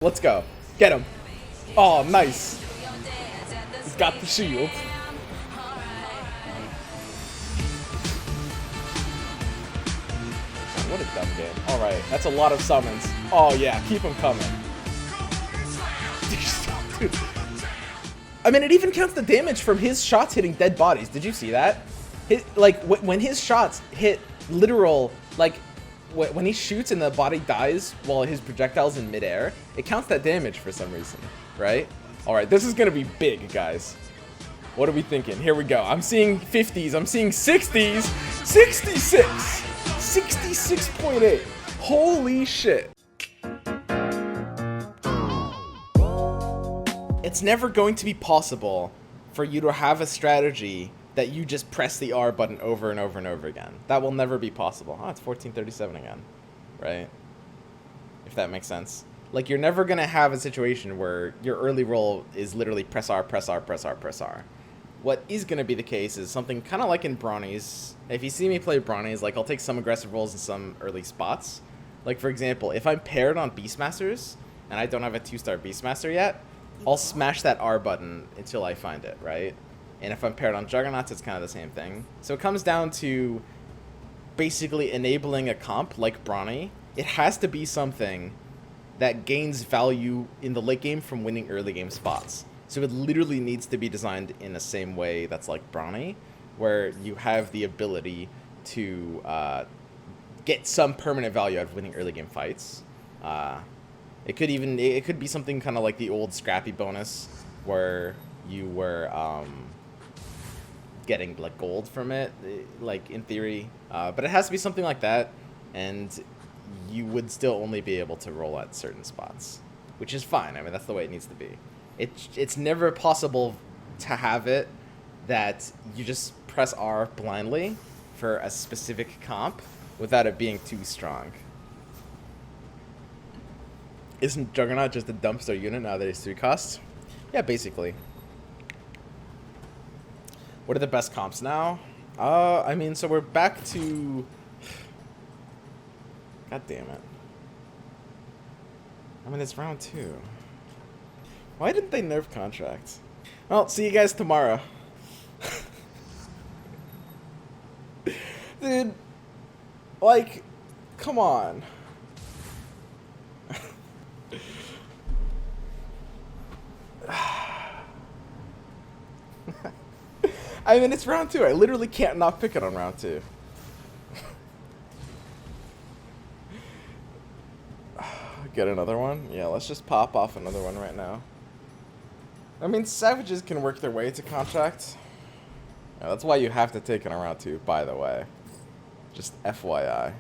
Let's go. Get him. Oh, nice. He's got the shield. What a dumb game. Alright, that's a lot of summons. Oh yeah, keep them coming. Dude. I mean, it even counts the damage from his shots hitting dead bodies. Did you see that? When his shots hit literal, like, when he shoots and the body dies while his projectile's in midair, it counts that damage for some reason, right? Alright, this is gonna be big, guys. What are we thinking? Here we go. I'm seeing 50s. I'm seeing 60s. 66! 66.8. Holy shit. It's never going to be possible for you to have a strategy that you just press the R button over and over and over again. That will never be possible. Oh, it's 1437 again, right? If that makes sense. Like, you're never going to have a situation where your early roll is literally press R, press R, press R, press R. What is going to be the case is something kind of like in Brawnies. If you see me play Brawnies, like, I'll take some aggressive rolls in some early spots. Like, for example, if I'm paired on Beastmasters and I don't have a 2-star Beastmaster yet, I'll smash that R button until I find it, right? And if I'm paired on Juggernauts, it's kind of the same thing. So it comes down to basically enabling a comp like Brawny. It has to be something that gains value in the late game from winning early game spots. So it literally needs to be designed in the same way that's like Brawny, where you have the ability to get some permanent value out of winning early game fights. It could be something kind of like the old Scrappy bonus, where you were getting like gold from it, like in theory, but it has to be something like that, and you would still only be able to roll at certain spots, which is fine. I mean, that's the way it needs to be. It's never possible to have it that you just press R blindly for a specific comp without it being too strong. Isn't Juggernaut just a dumpster unit now that he's 3 costs? Yeah, basically. What are the best comps now? I mean, so we're back to... God damn it. I mean, it's round 2. Why didn't they nerf contracts? Well, see you guys tomorrow. Dude, like, come on. I mean, it's round 2. I literally can't not pick it on round 2. Get another one? Yeah, let's just pop off another one right now. I mean, Savages can work their way to contract. Yeah, that's why you have to take it on round 2, by the way. Just FYI.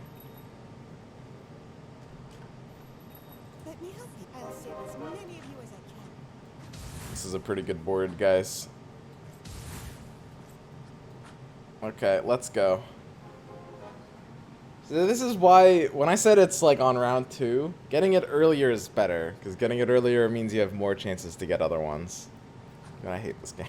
Let me help you. I'll save as many of you as I can. This is a pretty good board, guys. Okay, let's go. So this is why, when I said it's like on round 2, getting it earlier is better, because getting it earlier means you have more chances to get other ones. God, I hate this game.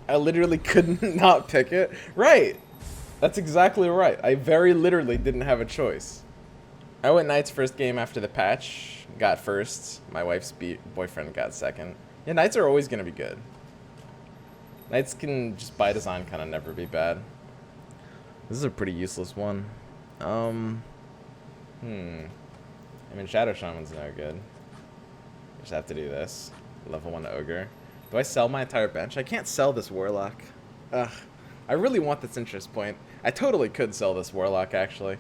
I literally couldn't not pick it. Right. That's exactly right. I very literally didn't have a choice. I went Knight's first game after the patch. Got first. My wife's boyfriend got second. Yeah, Knights are always going to be good. Knights can just by design kind of never be bad. This is a pretty useless one. I mean, Shadow Shaman's no good. Just have to do this. Level 1 Ogre. Do I sell my entire bench? I can't sell this Warlock. Ugh. I really want this interest point. I totally could sell this Warlock, actually.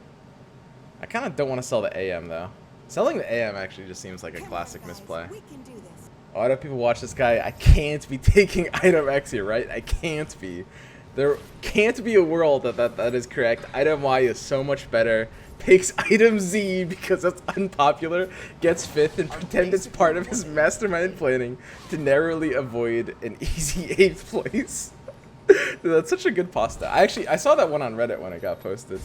I kind of don't want to sell the AM, though. Selling the AM actually just seems like a classic misplay. Why do people watch this guy? I can't be taking item X here, right? I can't be. There can't be a world that is correct. Item Y is so much better. Takes item Z because it's unpopular, gets 5th, and pretend it's part of his mastermind planning to narrowly avoid an easy 8th place. Dude, that's such a good pasta. I saw that one on Reddit when it got posted.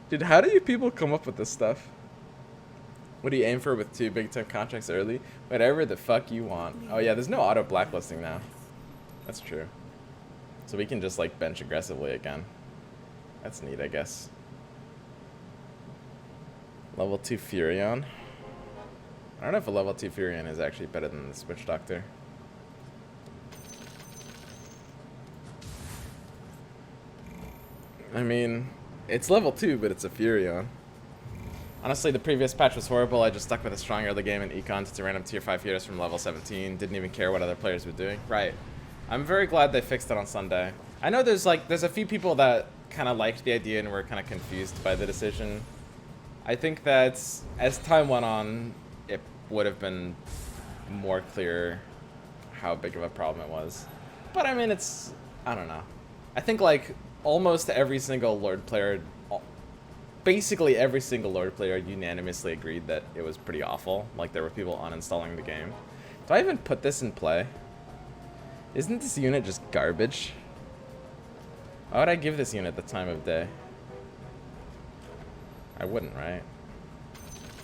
Dude, how do you people come up with this stuff? What do you aim for with 2 big-time contracts early? Whatever the fuck you want. Oh yeah, there's no auto blacklisting now. That's true. So we can just like bench aggressively again. That's neat, I guess. Level 2 Furion. I don't know if a level 2 Furion is actually better than the Switch Doctor. I mean, it's level 2, but it's a Furion. Honestly, the previous patch was horrible. I just stuck with a strong early game in Econ to random tier 5 heroes from level 17. Didn't even care what other players were doing. Right. I'm very glad they fixed it on Sunday. I know there's a few people that kind of liked the idea and were kind of confused by the decision. I think that as time went on, it would have been more clear how big of a problem it was. But I mean, I don't know. I think like almost every single Lord player, basically every single Lord player unanimously agreed that it was pretty awful. Like there were people uninstalling the game. Do I even put this in play? Isn't this unit just garbage? Why would I give this unit the time of day? I wouldn't, right?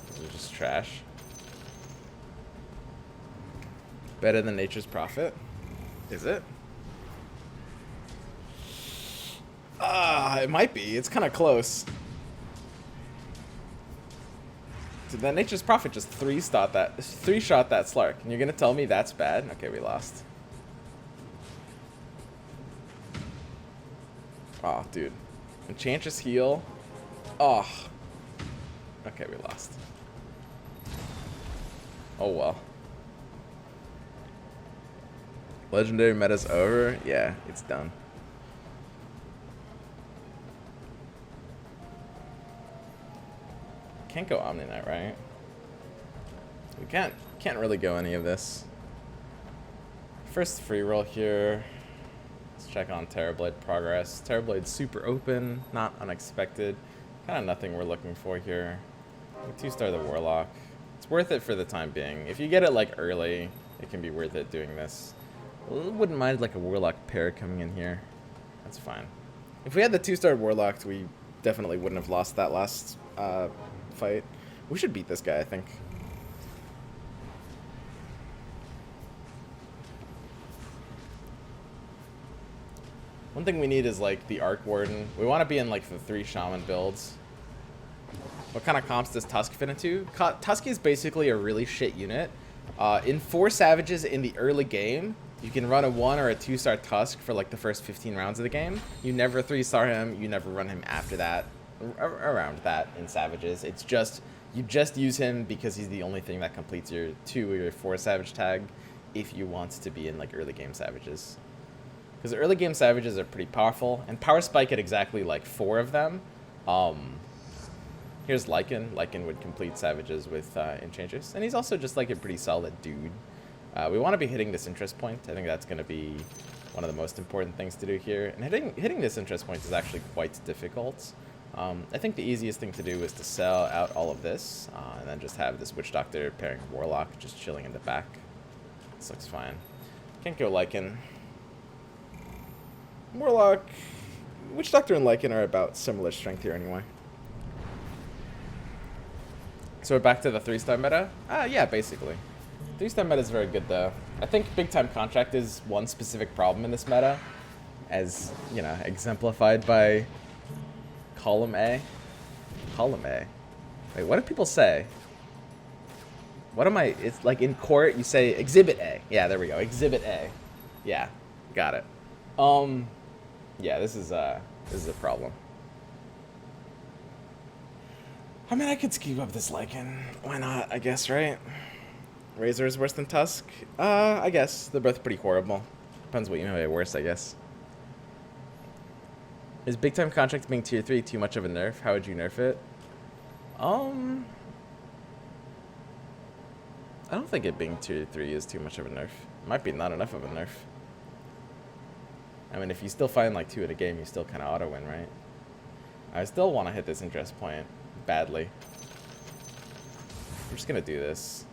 This is just trash. Better than Nature's Prophet? Is it? It might be. It's kind of close. Dude, that Nature's Prophet just three-shot that Slark. And you're gonna tell me that's bad? Okay, we lost. Oh, dude. Enchantress heal. Oh. Okay, we lost. Oh, well. Legendary meta's over? Yeah, it's done. Can't go Omni Knight, right? We can't really go any of this. First free roll here. Let's check on Terrorblade progress. Terrorblade's super open, not unexpected. Kind of nothing we're looking for here. We 2-star the Warlock. It's worth it for the time being. If you get it like early, it can be worth it doing this. Wouldn't mind like a Warlock pair coming in here. That's fine. If we had the 2-star Warlock, we definitely wouldn't have lost that last fight. We should beat this guy, I think. One thing we need is like the Arc Warden. We want to be in like the 3 Shaman builds. What kind of comps does Tusk fit into? Tusk is basically a really shit unit. In 4 Savages in the early game, you can run a 1 or a 2-star Tusk for like the first 15 rounds of the game. You never 3-star him. You never run him after that. Around that in Savages. It's just, you just use him because he's the only thing that completes your 2 or your 4 Savage tag if you want to be in like early game Savages. Because early game Savages are pretty powerful, and Power Spike at exactly like 4 of them. Here's Lycan. Lycan would complete Savages with Enchantress, and he's also just like a pretty solid dude. We want to be hitting this interest point. I think that's going to be one of the most important things to do here. And hitting this interest point is actually quite difficult. I think the easiest thing to do is to sell out all of this, and then just have this Witch Doctor pairing Warlock just chilling in the back. This looks fine. Can't go Lycan. Warlock, Witch Doctor and Lycan are about similar strength here anyway. So we're back to the 3-star meta? Yeah, basically. 3-star meta is very good though. I think big time contract is one specific problem in this meta, as, you know, exemplified by column A. Column A. Wait, what do people say? What am I? It's like in court, you say Exhibit A. Yeah, there we go. Exhibit A. Yeah, got it. Yeah, this is a problem. I mean, I could skew up this Lycan. Why not? I guess, right? Razor is worse than Tusk? I guess. They're both pretty horrible. Depends what you know by worse, I guess. Is big time contract being tier 3 too much of a nerf? How would you nerf it? I don't think it being tier 3 is too much of a nerf. It might be not enough of a nerf. I mean, if you still find like 2 in a game, you still kind of auto win, right? I still want to hit this interest point badly. I'm just gonna do this.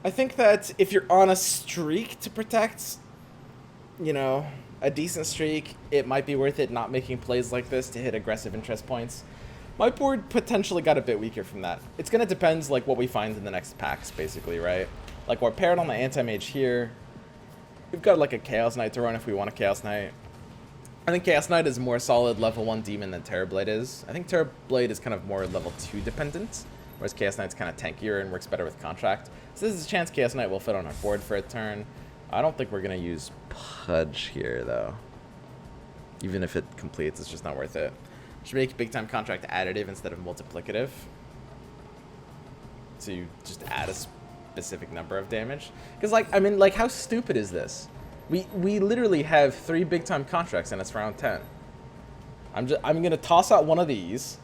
I think that if you're on a streak to protect, you know, a decent streak, it might be worth it not making plays like this to hit aggressive interest points. My board potentially got a bit weaker from that. It's going to depend, like, what we find in the next packs, basically, right? Like, we're paired on the Anti-Mage here. We've got, like, a Chaos Knight to run if we want a Chaos Knight. I think Chaos Knight is more solid level 1 demon than Terrorblade is. I think Terrorblade is kind of more level 2 dependent, whereas Chaos Knight's kind of tankier and works better with Contract. So this is a chance Chaos Knight will fit on our board for a turn. I don't think we're going to use Pudge here, though. Even if it completes, it's just not worth it. Should make big time Contract additive instead of multiplicative. So you just add a specific number of damage. Because, like, I mean, like, how stupid is this? We literally have 3 big time contracts and it's round 10. I'm gonna toss out one of these.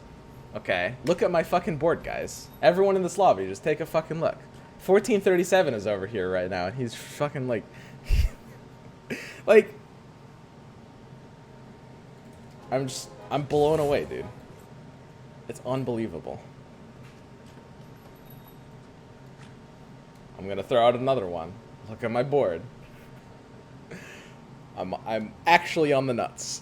Okay, look at my fucking board, guys. Everyone in this lobby, just take a fucking look. 1437 is over here right now, and he's fucking like, like, I'm blown away, dude. It's unbelievable. I'm gonna throw out another one. Look at my board. I'm actually on the nuts.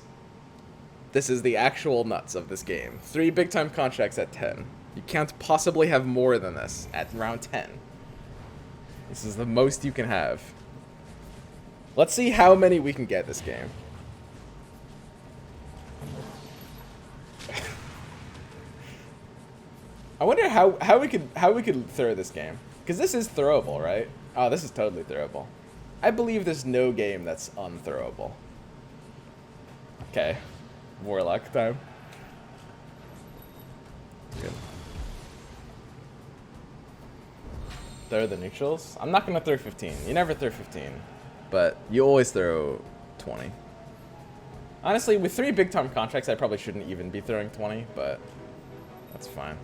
This is the actual nuts of this game. 3 big time contracts at 10. You can't possibly have more than this at round 10. This is the most you can have. Let's see how many we can get this game. I wonder how we could throw this game. Because this is throwable, right? Oh, this is totally throwable. I believe there's no game that's unthrowable. Okay. Warlock time. Good. Throw the neutrals? I'm not going to throw 15. You never throw 15. But you always throw 20. Honestly, with 3 big time contracts, I probably shouldn't even be throwing 20, but that's fine.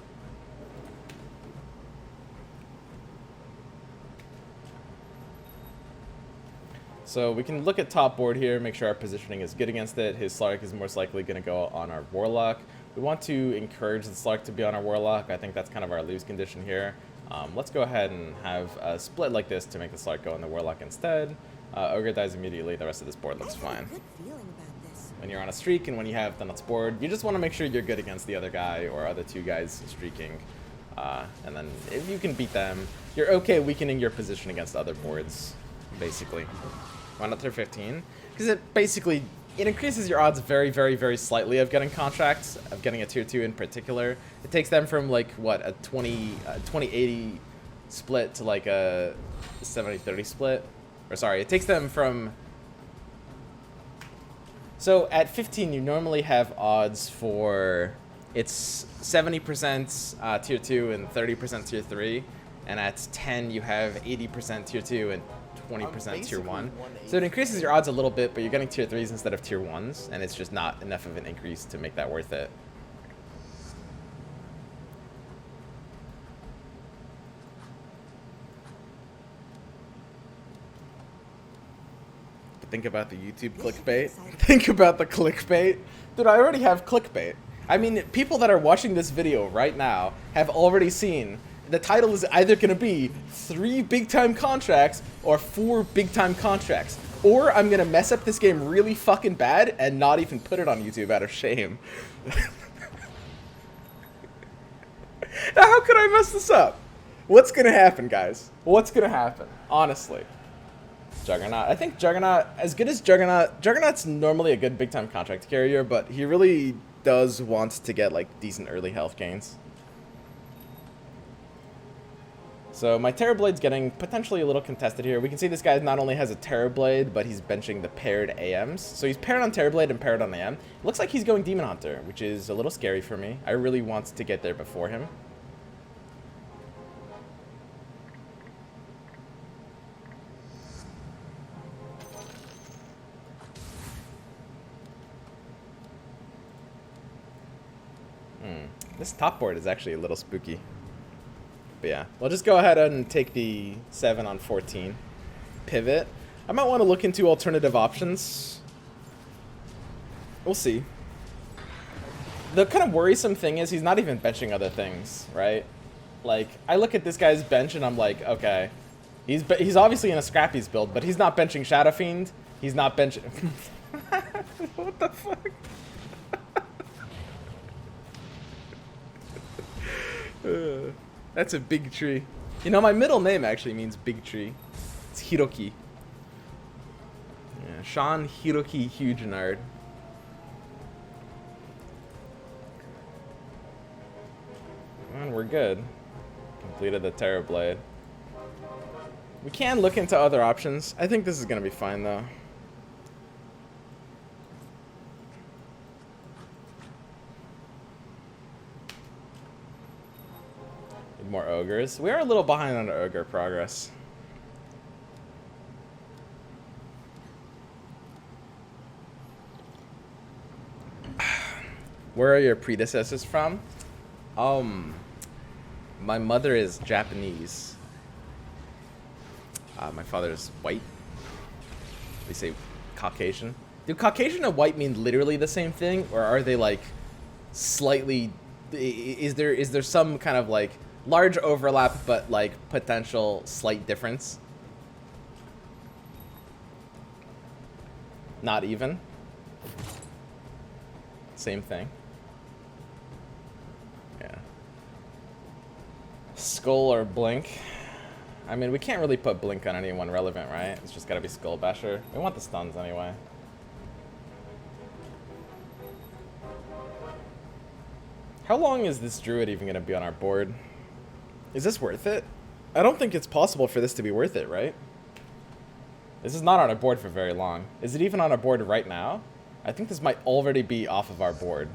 So we can look at top board here, make sure our positioning is good against it. His Slark is most likely going to go on our Warlock. We want to encourage the Slark to be on our Warlock. I think that's kind of our lose condition here. Let's go ahead and have a split like this to make the Slark go on the Warlock instead. Ogre dies immediately. The rest of this board looks fine. When you're on a streak and when you have the nuts board, you just want to make sure you're good against the other guy or other 2 guys streaking. And then if you can beat them, you're okay weakening your position against other boards, basically. Why not throw 15? Because it increases your odds very, very, very slightly of getting contracts, of getting a tier 2 in particular. It takes them from, like, what, a 20-80 split to, like, a 70-30 split. Or, sorry, it takes them from... So, at 15, you normally have odds for... It's 70% tier 2 and 30% tier 3. And at 10, you have 80% tier 2 and 20% tier 1. So it increases your odds a little bit, but you're getting tier 3s instead of tier 1s, and it's just not enough of an increase to make that worth it. But think about the YouTube clickbait. Think about the clickbait. Dude, I already have clickbait. I mean, people that are watching this video right now have already seen the title is either going to be 3 big-time contracts or 4 big-time contracts. Or I'm going to mess up this game really fucking bad and not even put it on YouTube out of shame. Now, how could I mess this up? What's going to happen, guys? What's going to happen? Honestly. Juggernaut. I think Juggernaut, as good as Juggernaut's normally a good big-time contract carrier, but he really does want to get, like, decent early health gains. So my Terrorblade's getting potentially a little contested here. We can see this guy not only has a Terrorblade, but he's benching the paired AMs. So he's paired on Terrorblade and paired on AM. It looks like he's going Demon Hunter, which is a little scary for me. I really want to get there before him. This top board is actually a little spooky. But yeah, we'll just go ahead and take the 7 on 14. Pivot. I might want to look into alternative options. We'll see. The kind of worrisome thing is he's not even benching other things, right? Like, I look at this guy's bench and I'm like, okay, He's obviously in a Scrappy's build, but he's not benching Shadow Fiend. He's not benching. What the fuck? That's a big tree. You know, my middle name actually means big tree. It's Hiroki. Yeah, Sean Hiroki Hugenard. And we're good. Completed the Terror Blade. We can look into other options. I think this is gonna be fine though. Need more ogres. We are a little behind on our ogre progress. Where are your predecessors from? My mother is Japanese. My father is white. They say Caucasian. Do Caucasian and white mean literally the same thing, or are they like slightly? Is there some kind of like large overlap, but like potential slight difference? Not even. Same thing. Yeah. Skull or Blink? I mean, we can't really put Blink on anyone relevant, right? It's just gotta be Skull Basher. We want the stuns anyway. How long is this Druid even gonna be on our board? Is this worth it? I don't think it's possible for this to be worth it, right? This is not on our board for very long. Is it even on our board right now? I think this might already be off of our board.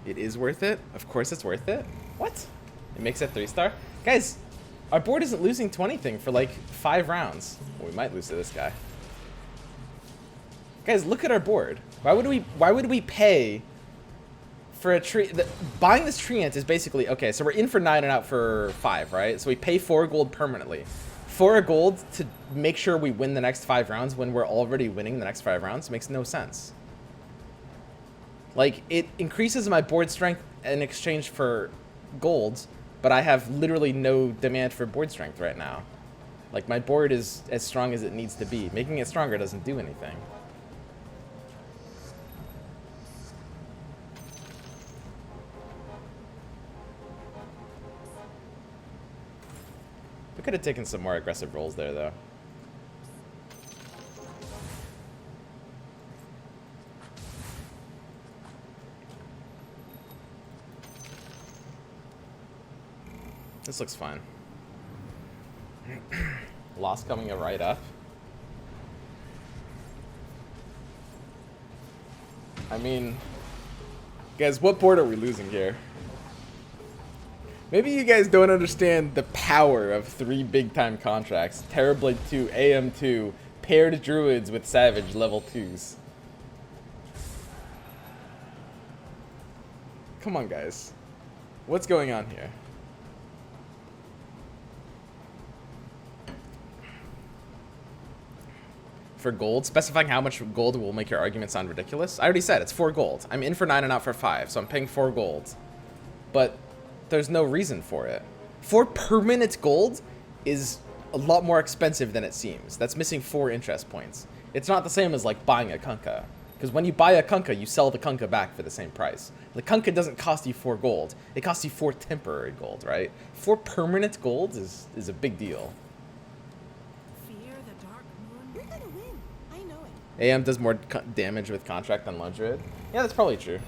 It is worth it? Of course it's worth it. What? It makes it 3-star? Guys, our board isn't losing to anything for like 5 rounds. Well, we might lose to this guy. Guys, look at our board. Why would we pay for a tree? Buying this treant is basically, okay, so we're in for 9 and out for 5, right? So we pay 4 gold permanently. 4 gold to make sure we win the next 5 rounds when we're already winning the next 5 rounds makes no sense. Like, it increases my board strength in exchange for gold, but I have literally no demand for board strength right now. Like, my board is as strong as it needs to be. Making it stronger doesn't do anything. We could have taken some more aggressive rolls there, though. This looks fine. Loss coming right up. I mean, guys, what board are we losing here? Maybe you guys don't understand the power of 3 big-time contracts. Terrorblade 2, AM2, paired druids with Savage level 2s. Come on, guys. What's going on here? For gold, specifying how much gold will make your argument sound ridiculous. I already said it's 4 gold. I'm in for 9 and out for 5, so I'm paying 4 gold. But there's no reason for it. 4 permanent gold is a lot more expensive than it seems. That's missing 4 interest points. It's not the same as like buying a Kunkka. Because when you buy a Kunkka, you sell the Kunkka back for the same price. The Kunkka doesn't cost you 4 gold. It costs you 4 temporary gold, right? 4 permanent gold is a big deal. AM does more damage with contract than Lone Druid. Yeah, that's probably true.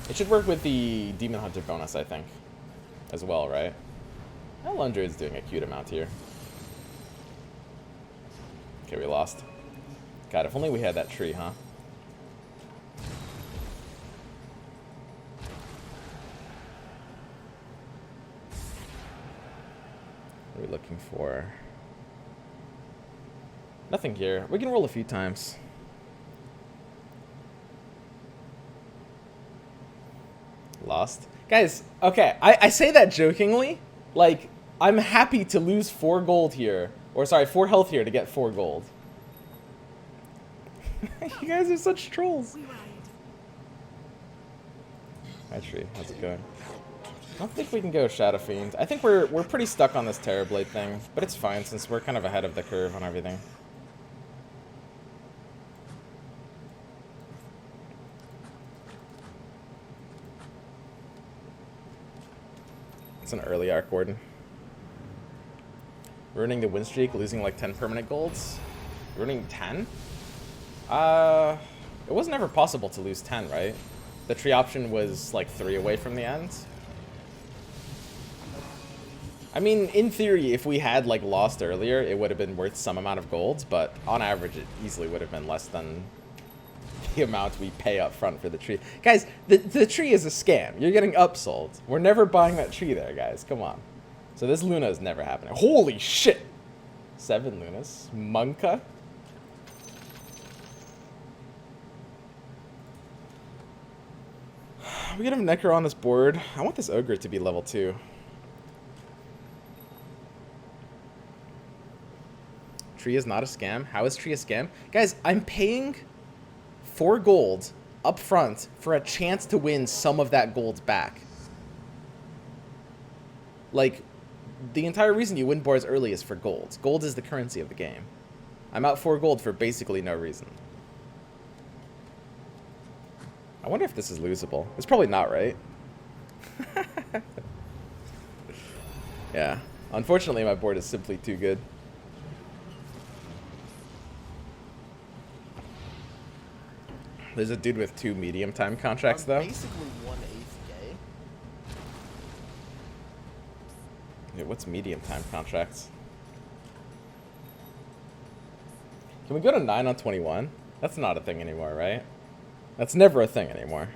It should work with the Demon Hunter bonus, I think, as well, right? Well, Lone Druid's doing a cute amount here. Okay, we lost. God, if only we had that tree, huh? What are we looking for? Nothing here. We can roll a few times. Lost. Guys, okay, I say that jokingly. Like, I'm happy to lose 4 gold here. Or sorry, 4 health here to get 4 gold. You guys are such trolls. We ride. Hi Tree, how's it going? I don't think we can go Shadow Fiend. I think we're pretty stuck on this Terrorblade thing, but it's fine since we're kind of ahead of the curve on everything. It's an early arc warden. Ruining the win streak, losing like 10 permanent golds. Ruining 10? It was never possible to lose 10, right? The tree option was like 3 away from the end. I mean, in theory, if we had like lost earlier, it would have been worth some amount of golds, but on average, it easily would have been less than the amount we pay up front for the tree. Guys, the tree is a scam. You're getting upsold. We're never buying that tree there, guys. Come on. So this Luna is never happening. Holy shit! 7 Lunas. Monka. We could have Necro on this board. I want this Ogre to be level 2. Tree is not a scam. How is Tree a scam? Guys, I'm paying 4 gold up front for a chance to win some of that gold back. Like, the entire reason you win boards early is for gold. Gold is the currency of the game. I'm out 4 gold for basically no reason. I wonder if this is losable. It's probably not, right? Yeah. Unfortunately, my board is simply too good. There's a dude with 2 medium time contracts, though. Basically 1/8 gay. Yeah, what's medium time contracts? Can we go to 9 on 21? That's not a thing anymore, right? That's never a thing anymore.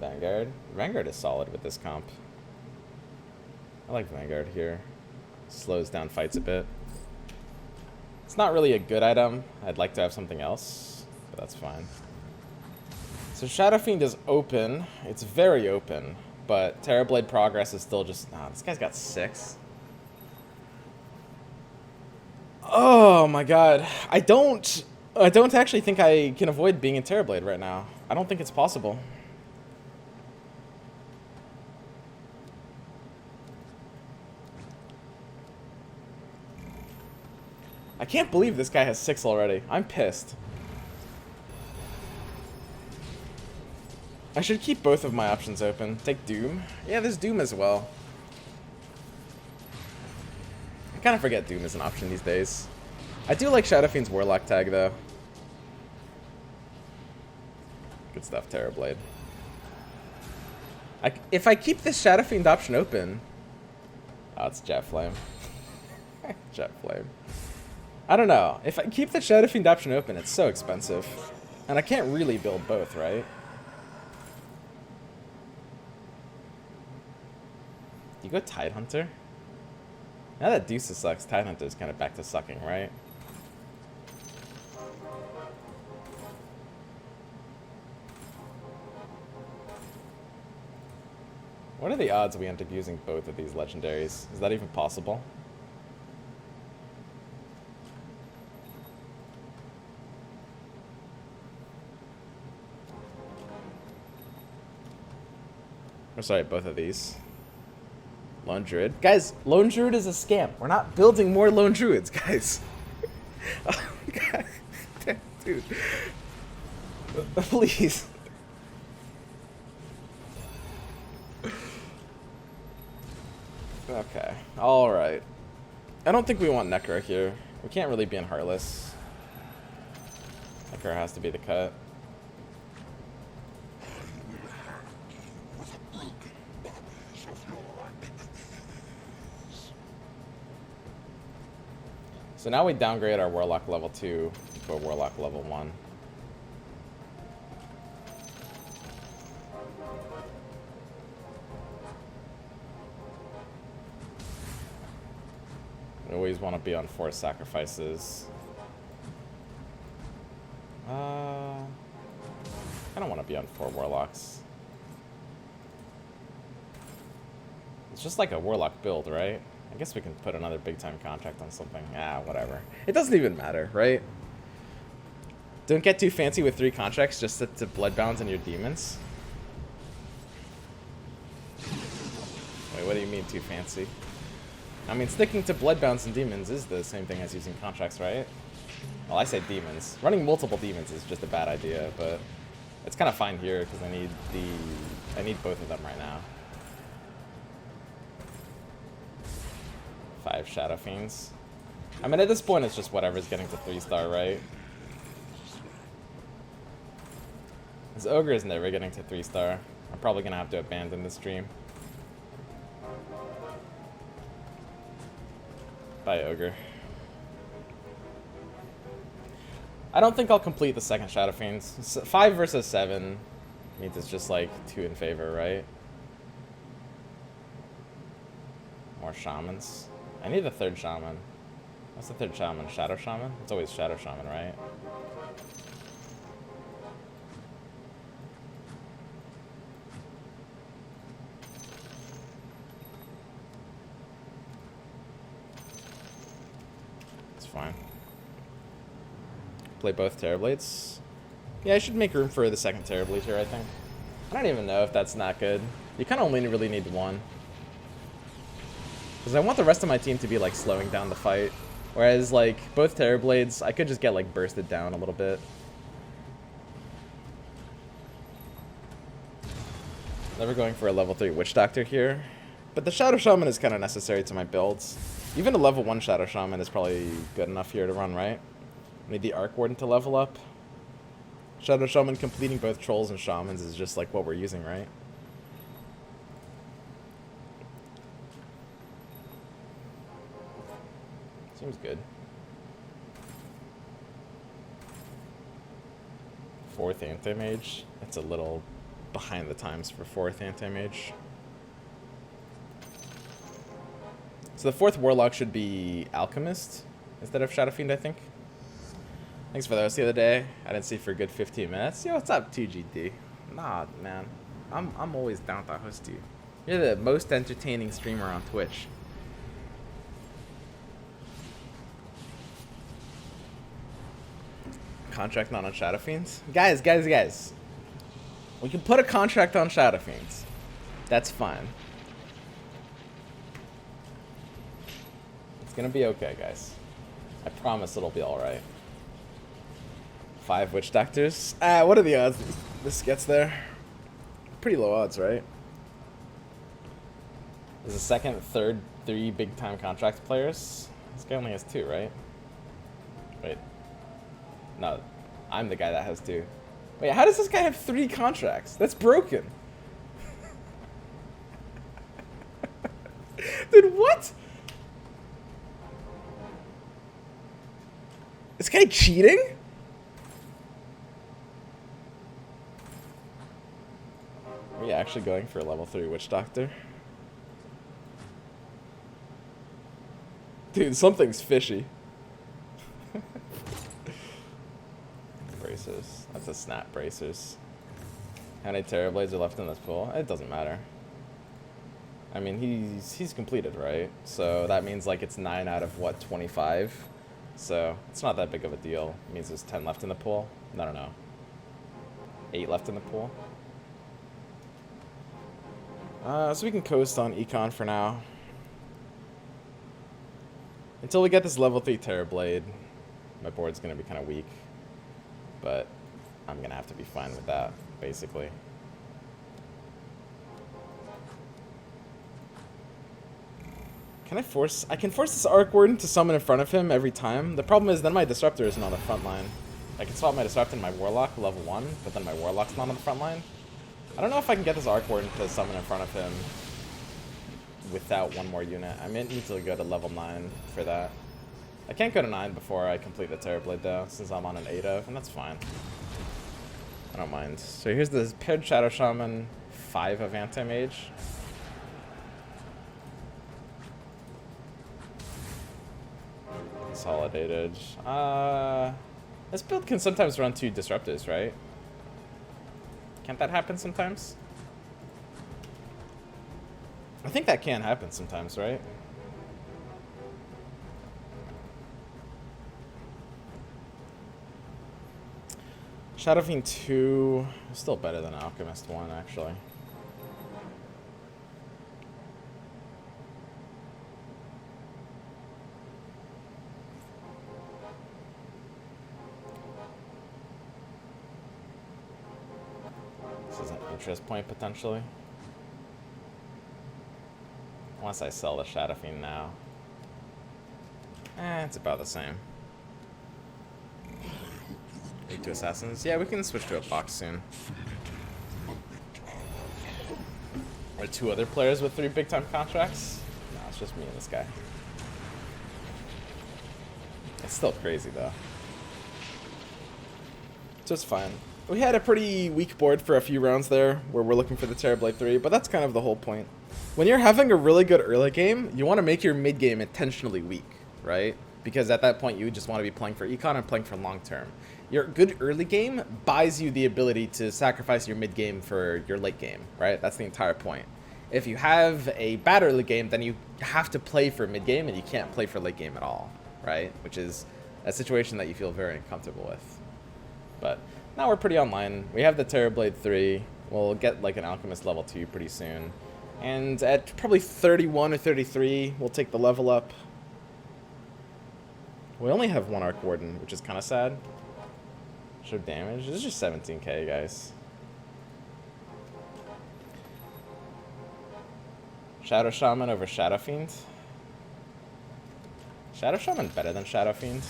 Vanguard. Vanguard is solid with this comp. I like Vanguard here. Slows down fights a bit. It's not really a good item. I'd like to have something else, but that's fine. So Shadow Fiend is open. It's very open, but Terrorblade progress is still just... Nah, this guy's got 6. Oh my god. I don't actually think I can avoid being in Terrorblade right now. I don't think it's possible. I can't believe this guy has 6 already. I'm pissed. I should keep both of my options open. Take Doom. Yeah, there's Doom as well. I kind of forget Doom is an option these days. I do like Shadow Fiend's Warlock tag, though. Good stuff, Terrorblade. If I keep this Shadow Fiend option open... Oh, it's Jet Flame. Jet Flame. I don't know. If I keep the Shadow Fiend option open, it's so expensive. And I can't really build both, right? You go Tidehunter? Now that Deuces sucks, Tidehunter's kind of back to sucking, right? What are the odds we end up using both of these legendaries? Is that even possible? Or sorry, both of these. Lone Druid. Guys, Lone Druid is a scam. We're not building more Lone Druids, guys. Oh, God. Dude. Please. Okay. Alright. I don't think we want Necro here. We can't really be in Heartless. Necro has to be the cut. So now we downgrade our Warlock level 2 to a Warlock level 1. We always want to be on 4 sacrifices. I don't want to be on 4 Warlocks. It's just like a Warlock build, right? I guess we can put another big time contract on something. Ah, whatever. It doesn't even matter, right? Don't get too fancy with 3 contracts just to bloodbounds and your demons. Wait, what do you mean too fancy? I mean, sticking to bloodbounds and demons is the same thing as using contracts, right? Well, I say demons. Running multiple demons is just a bad idea, but it's kind of fine here because I need both of them right now. 5 Shadow Fiends. I mean, at this point, it's just whatever's getting to 3-star, right? This Ogre is never getting to 3-star. I'm probably gonna have to abandon this stream. Bye, Ogre. I don't think I'll complete the second Shadow Fiends. 5 versus 7 means it's just like 2 in favor, right? More Shamans. I need the 3rd Shaman. What's the 3rd Shaman? Shadow Shaman? It's always Shadow Shaman, right? It's fine. Play both Terrorblades. Yeah, I should make room for the second Terrorblade here, I think. I don't even know if that's not good. You kind of only really need 1. Because I want the rest of my team to be, like, slowing down the fight. Whereas, like, both Terrorblades, I could just get, like, bursted down a little bit. Never going for a level 3 Witch Doctor here. But the Shadow Shaman is kind of necessary to my builds. Even a level 1 Shadow Shaman is probably good enough here to run, right? I need the Arc Warden to level up. Shadow Shaman completing both Trolls and Shamans is just, like, what we're using, right? Seems good. 4th Anti-Mage. It's a little behind the times for 4th Anti-Mage. So the 4th Warlock should be Alchemist instead of Shadow Fiend, I think. Thanks for the host the other day. I didn't see for a good 15 minutes. Yo, what's up, 2GD? Nah, man. I'm always down to host you. You're the most entertaining streamer on Twitch. Contract not on Shadow Fiends? Guys. We can put a contract on Shadow Fiends. That's fine. It's gonna be okay, guys. I promise it'll be alright. 5 Witch Doctors? What are the odds this gets there? Pretty low odds, right? There's a second, third, 3 big time contract players. This guy only has 2, right? Wait. No, I'm the guy that has 2. Wait, how does this guy have 3 contracts? That's broken. Dude, what? This guy cheating? Are we actually going for a level 3 Witch Doctor? Dude, something's fishy. Bracers. That's a snap, bracers. How many Terrorblades are left in this pool? It doesn't matter. I mean, he's completed, right? So that means like it's 9 out of what, 25? So it's not that big of a deal. It means there's 10 left in the pool. I don't know. 8 left in the pool. So we can coast on Econ for now. Until we get this level 3 Terrorblade, my board's going to be kind of weak. But I'm going to have to be fine with that, basically. I can force this Arc Warden to summon in front of him every time. The problem is then my Disruptor isn't on the front line. I can swap my Disruptor and my Warlock level 1, but then my Warlock's not on the front line. I don't know if I can get this Arc Warden to summon in front of him without 1 more unit. I may need to go to level 9 for that. I can't go to 9 before I complete the Terrorblade though, since I'm on an 8 of, and that's fine. I don't mind. So here's the paired Shadow Shaman, 5 of Anti-Mage. Consolidated. This build can sometimes run 2 Disruptors, right? Can't that happen sometimes? I think that can happen sometimes, right? Shadow Fiend 2 is still better than Alchemist 1, actually. This is an interest point, potentially. Unless I sell the Shadow Fiend now. It's about the same. 2 assassins. Yeah, we can switch to a box soon. Or 2 other players with 3 big time contracts? No, it's just me and this guy. It's still crazy though. So it's fine. We had a pretty weak board for a few rounds there where we're looking for the Terrorblade 3, but that's kind of the whole point. When you're having a really good early game, you want to make your mid game intentionally weak, right? Because at that point you just want to be playing for econ and playing for long term. Your good early game buys you the ability to sacrifice your mid game for your late game, right? That's the entire point. If you have a bad early game, then you have to play for mid game and you can't play for late game at all, right? Which is a situation that you feel very uncomfortable with. But now we're pretty online. We have the Terrorblade 3. We'll get like an Alchemist level 2 pretty soon. And at probably 31 or 33, we'll take the level up. We only have 1 Arc Warden, which is kind of sad. Show damage. This is just 17k, guys. Shadow Shaman over Shadow Fiend. Shadow Shaman better than Shadow Fiend.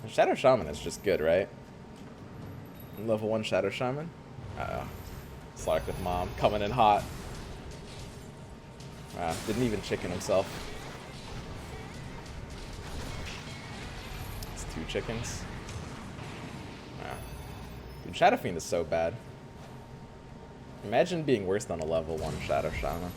Shadow Shaman is just good, right? Level 1 Shadow Shaman. Uh-oh. Slark with Mom. Coming in hot. Wow, didn't even chicken himself. It's 2 chickens. Wow. Dude, Shadow Fiend is so bad. Imagine being worse than a level 1 Shadow Shaman.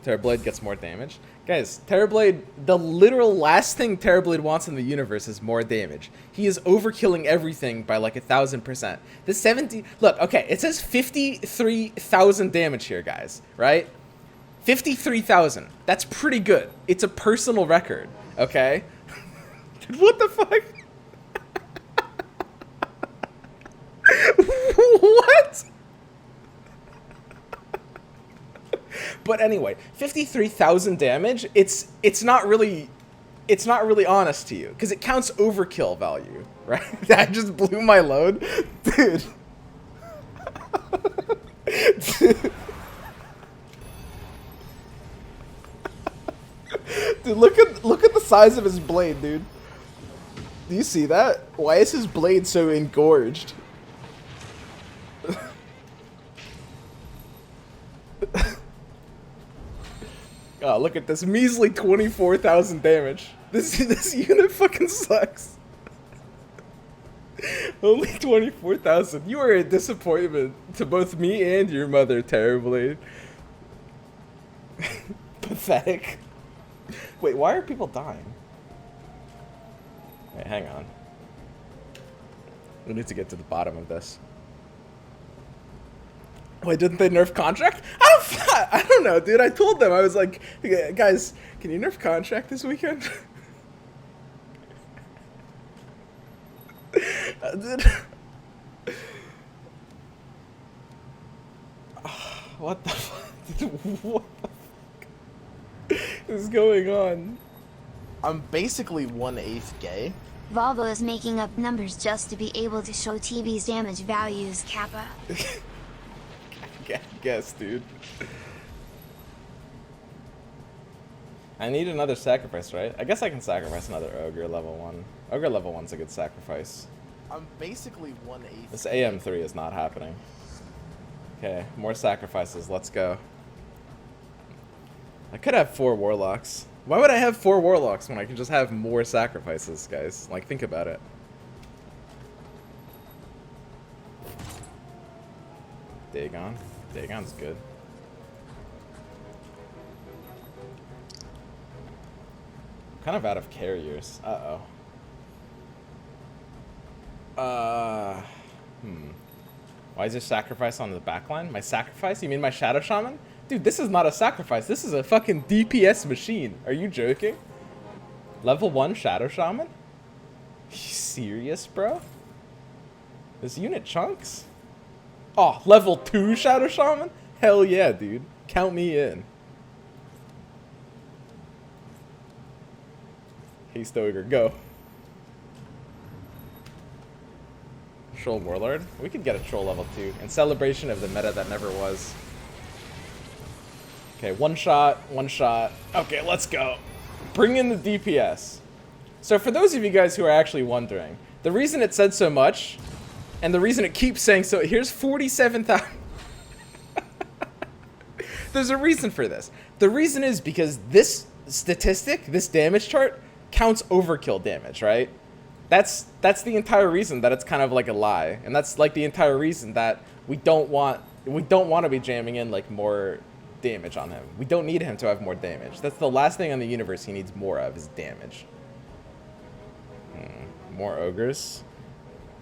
Terrorblade gets more damage. Guys, Terrorblade, the literal last thing Terrorblade wants in the universe is more damage. He is overkilling everything by like 1,000%. The 70, look, okay, it says 53,000 damage here, guys, right? 53,000. That's pretty good. It's a personal record, okay? Dude, what the fuck? What? But anyway, 53,000 damage. It's not really honest to you because it counts overkill value, right? That just blew my load, dude. Dude, look at the size of his blade, dude. Do you see that? Why is his blade so engorged? Oh, look at this measly 24,000 damage. This unit fucking sucks. Only 24,000. You are a disappointment to both me and your mother, Terrorblade. Pathetic. Wait, why are people dying? Wait, hang on. We need to get to the bottom of this. Wait, didn't they nerf Contract? I don't know, dude. I told them. I was like, guys, can you nerf Contract this weekend? Dude. What the fuck? Dude, what the fuck is going on? I'm basically 1/8 gay. Volvo is making up numbers just to be able to show TV's damage values, Kappa. Guess, dude. I need another sacrifice, right? I guess I can sacrifice another Ogre level 1. Ogre level 1's a good sacrifice. I'm basically 1/8. This AM3 is not happening. Okay, more sacrifices. Let's go. I could have 4 Warlocks. Why would I have 4 Warlocks when I can just have more sacrifices, guys? Like, think about it. Dagon. Dagon's good. Kind of out of carriers. Uh-oh. Why is there sacrifice on the backline? My sacrifice? You mean my Shadow Shaman? Dude, this is not a sacrifice. This is a fucking DPS machine. Are you joking? Level 1 Shadow Shaman? You serious, bro? This unit chunks? Oh, level 2 Shadow Shaman? Hell yeah, dude. Count me in. Haste Ogre, go. Troll Warlord? We could get a Troll level 2 in celebration of the meta that never was. Okay, one shot, one shot. Okay, let's go. Bring in the DPS. So for those of you guys who are actually wondering, the reason it said so much, and the reason it keeps saying so, here's 47,000. There's a reason for this. The reason is because this statistic, this damage chart, counts overkill damage, right? That's the entire reason that it's kind of like a lie, and that's like the entire reason that we don't want to be jamming in like more damage on him. We don't need him to have more damage. That's the last thing on the universe he needs more of is damage. More ogres.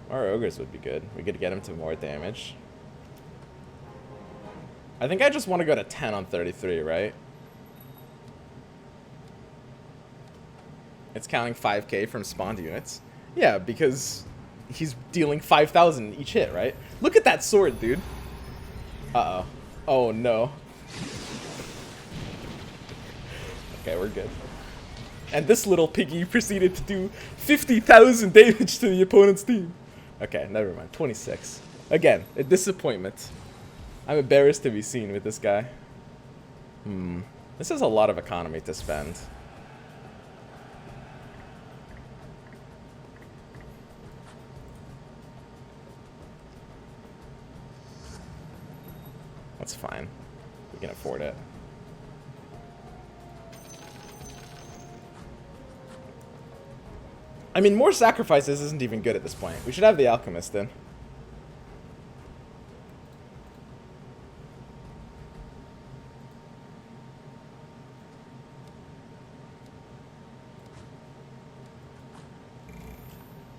More ogres would be good. We could get him to more damage. I think I just want to go to 10 on 33, right? It's counting 5k from spawned units. Yeah, because he's dealing 5,000 each hit, right? Look at that sword, dude. Uh-oh. Oh, no. Okay, we're good. And this little piggy proceeded to do 50,000 damage to the opponent's team. Okay, never mind. 26. Again, a disappointment. I'm embarrassed to be seen with this guy. This is a lot of economy to spend. That's fine. We can afford it. I mean, more sacrifices isn't even good at this point. We should have the Alchemist in.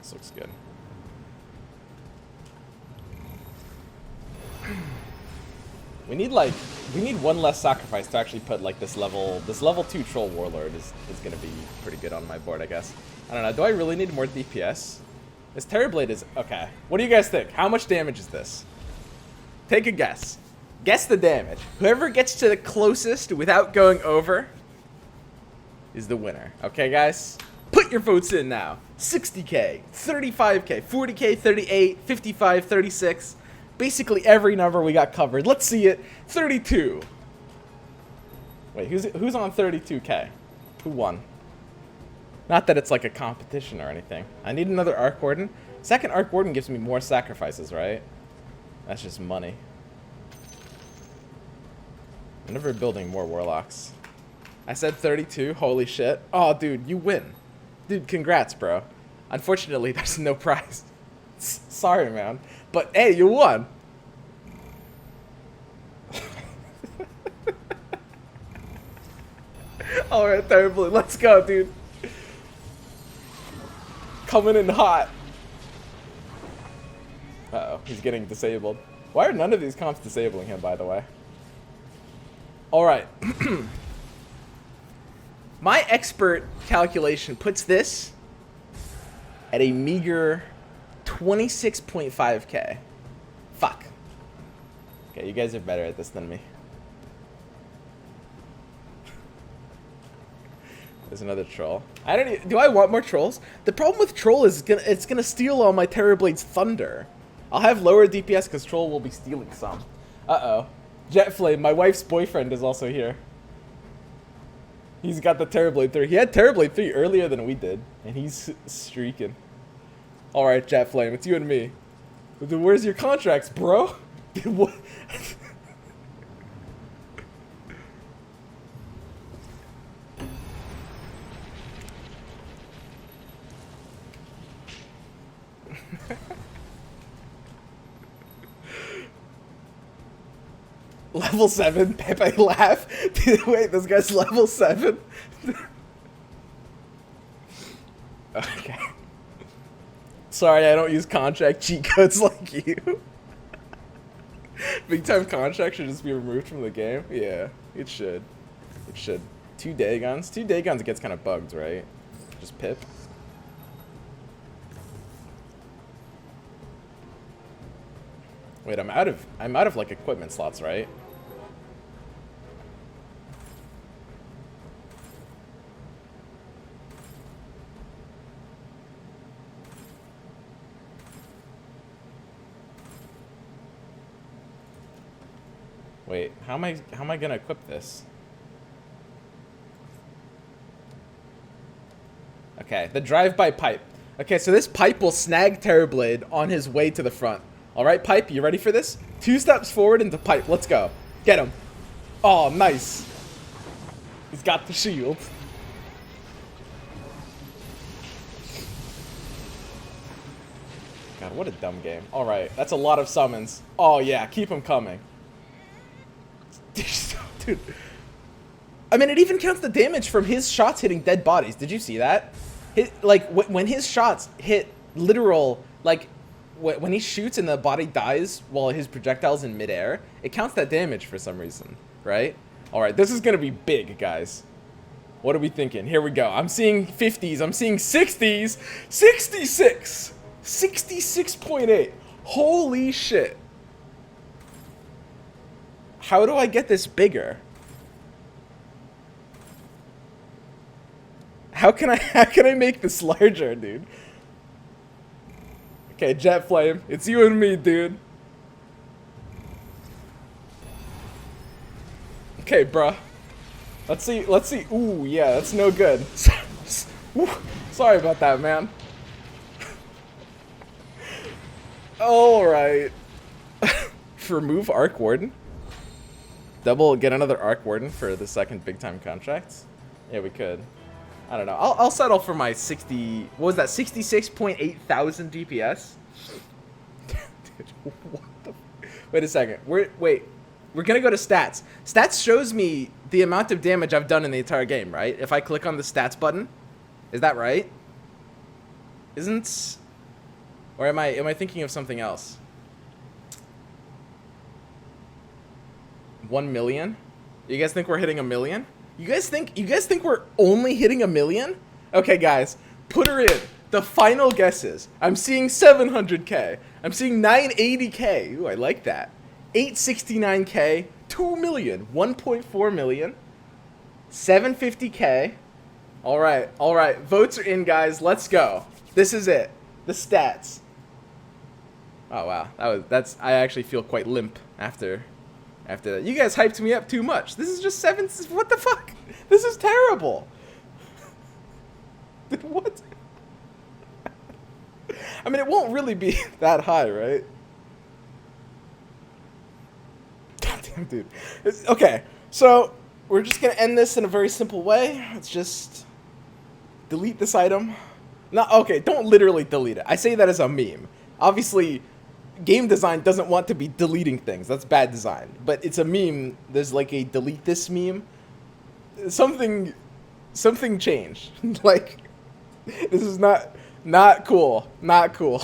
This looks good. We need one less sacrifice to actually put like this level 2 Troll Warlord is gonna be pretty good on my board, I guess. I don't know, do I really need more DPS? This Terrorblade is okay. What do you guys think? How much damage is this? Take a guess. Guess the damage. Whoever gets to the closest without going over is the winner. Okay, guys? Put your votes in now. 60k, 35k, 40k, 38, 55, 36. Basically every number we got covered. Let's see it. 32. Wait, who's on 32k? Who won? Not that it's like a competition or anything. I need another Arc Warden. Second Arc Warden gives me more sacrifices, right? That's just money. I'm never building more Warlocks. I said 32. Holy shit. Oh, dude, you win. Dude, congrats, bro. Unfortunately, there's no prize. Sorry, man. But, hey, you won. Alright, terribly. Let's go, dude. Coming in hot. Uh-oh, he's getting disabled. Why are none of these comps disabling him, by the way? Alright. My expert calculation puts this at a meager 26.5k. Fuck. Okay, you guys are better at this than me. There's another troll. I don't even, do I want more trolls? The problem with troll is it's gonna steal all my Terrorblade's thunder. I'll have lower DPS because troll will be stealing some. Uh-oh. Jetflame, my wife's boyfriend, is also here. He's got the Terrorblade 3. He had Terrorblade 3 earlier than we did, and he's streaking. Alright, Jetflame, it's you and me. Where's your contracts, bro? What? Level 7? Pepe laugh? Wait, this guy's level 7? Okay. Sorry, I don't use contract cheat codes like you. Big time contract should just be removed from the game. Yeah, it should. It should. 2 day guns. 2 day guns gets kind of bugged, right? Just pip. Wait, I'm out of like equipment slots, right? Wait, how am I gonna equip this? Okay, the drive-by pipe. Okay, so this pipe will snag Terrorblade on his way to the front. Alright, pipe, you ready for this? 2 steps forward into pipe. Let's go. Get him. Oh, nice. He's got the shield. God, what a dumb game. Alright, that's a lot of summons. Oh, yeah, keep them coming. Dude. I mean, it even counts the damage from his shots hitting dead bodies. Did you see that? When his shots hit literal, like, when he shoots and the body dies while his projectile's in midair, it counts that damage for some reason, right? Alright, this is gonna be big, guys. What are we thinking? Here we go. I'm seeing 50s. I'm seeing 60s. 66! 66.8. Holy shit. How do I get this bigger? How can I make this larger, dude? Okay, Jet Flame, it's you and me, dude. Okay, bruh. Let's see. Ooh, yeah, that's no good. Ooh, sorry about that, man. Alright. Remove Arc Warden. Get another Arc Warden for the second big time contract. Yeah, we could. I don't know. I'll settle for my 60. What was that? 66.8 thousand DPS. Dude, what the? Wait a second. We're gonna go to stats. Stats shows me the amount of damage I've done in the entire game, right? If I click on the stats button, is that right? Isn't? Or am I thinking of something else? 1 million? You guys think we're hitting 1 million? You guys think we're only hitting 1 million? Okay, guys, put her in. The final guesses. I'm seeing 700k. I'm seeing 980k. Ooh, I like that. 869k. 2 million. 1.4 million. 750k. All right. Votes are in, guys. Let's go. This is it. The stats. Oh wow, I actually feel quite limp after that. You guys hyped me up too much. This is just 7. What the fuck? This is terrible. What? I mean, it won't really be that high, right? Goddamn, dude. Okay, so we're just gonna end this in a very simple way. Let's just delete this item. No, okay, don't literally delete it. I say that as a meme. Obviously, game design doesn't want to be deleting things. That's bad design. But it's a meme. There's like a delete this meme. Something changed. Like, this is not cool. Not cool.